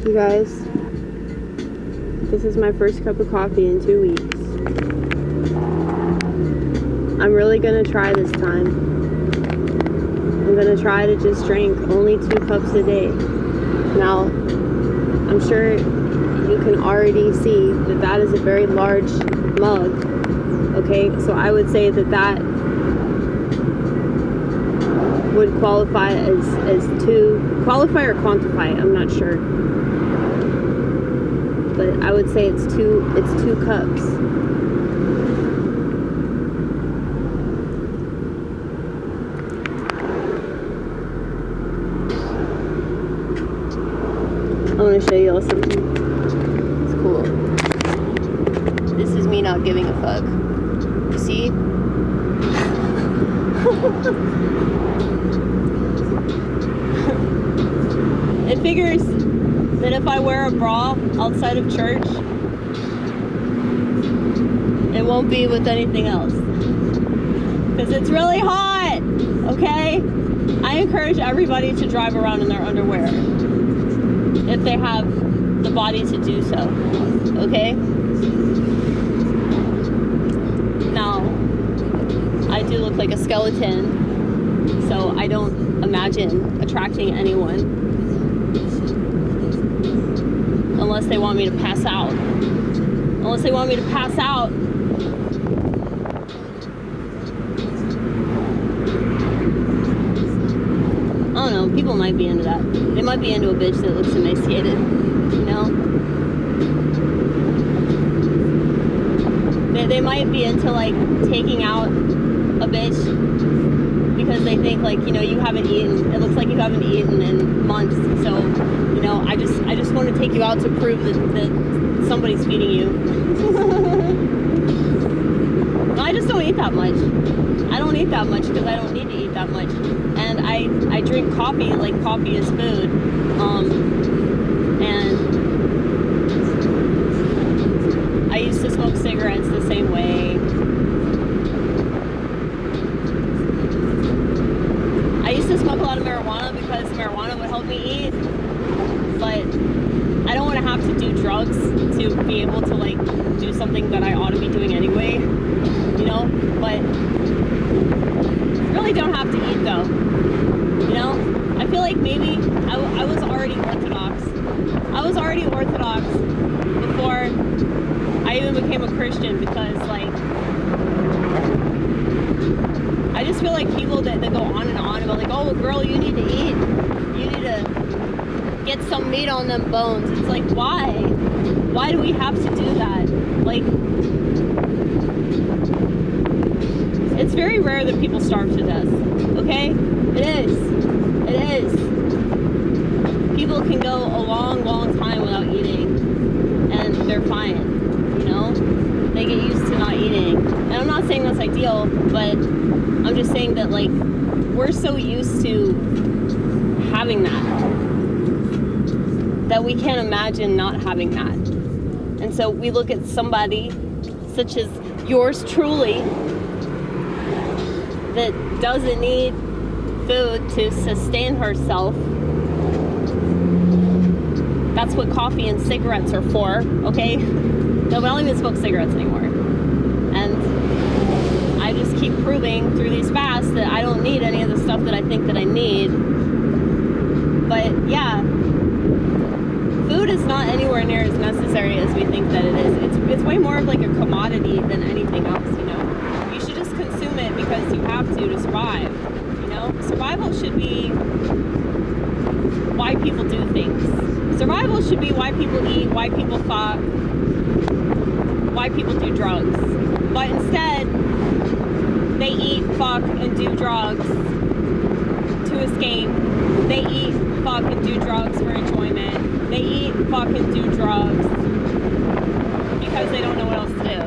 You guys, this is my first cup of coffee in 2 weeks. I'm really gonna try this time. I'm gonna try to just drink only 2 cups a day. Now, I'm sure you can already see that that is a very large mug. Okay, so I would say that that would qualify as 2, qualify or quantify, I'm not sure. But I would say it's 2 cups. I want to show you all something. It's cool. This is me not giving a fuck. You see? It figures that if I wear a bra outside of church, it won't be with anything else. Because it's really hot, okay? I encourage everybody to drive around in their underwear if they have the body to do so, okay? Now, I do look like a skeleton, so I don't imagine attracting anyone unless they want me to pass out. Unless they want me to pass out. I don't know, people might be into that. They might be into a bitch that looks emaciated, you know? They might be into, like, taking out a bitch because they think, like, you know, you haven't eaten. It looks like you haven't eaten in months, so, you know, I just want to take you out to prove that somebody's feeding you. No, I just don't eat that much. I don't eat that much because I don't need to eat that much. And I drink coffee like coffee is food. And I used to smoke cigarettes the same way. I used to smoke a lot of marijuana because marijuana would help me eat. But I don't want to have to do drugs to be able to, like, do something that I ought to be doing anyway. You know? But really don't have to eat, though. You know? I feel like maybe I was already Orthodox. I was already Orthodox before I even became a Christian because, like, I just feel like people that go on and on about, like, oh, girl, you need to eat. You need to get some meat on them bones. It's like, why? Why do we have to do that? Like, it's very rare that people starve to death, okay? It is. It is. People can go a long, long time without eating, and they're fine, you know? They get used to not eating. And I'm not saying that's ideal, but I'm just saying that, like, we're so used to having that we can't imagine not having that. And so we look at somebody such as yours truly that doesn't need food to sustain herself. That's what coffee and cigarettes are for, okay? No, but I don't even smoke cigarettes anymore. And I just keep proving through these fasts that I don't need any of the stuff that I think that I need. But yeah, food is not anywhere near as necessary as we think that it is. It's way more of like a commodity than anything else, you know? You should just consume it because you have to survive, you know? Survival should be why people do things. Survival should be why people eat, why people fuck, why people do drugs. But instead, they eat, fuck, and do drugs to escape. They eat, fuck, and do drugs for enjoyment. They eat, fuck, and do drugs because they don't know what else to do.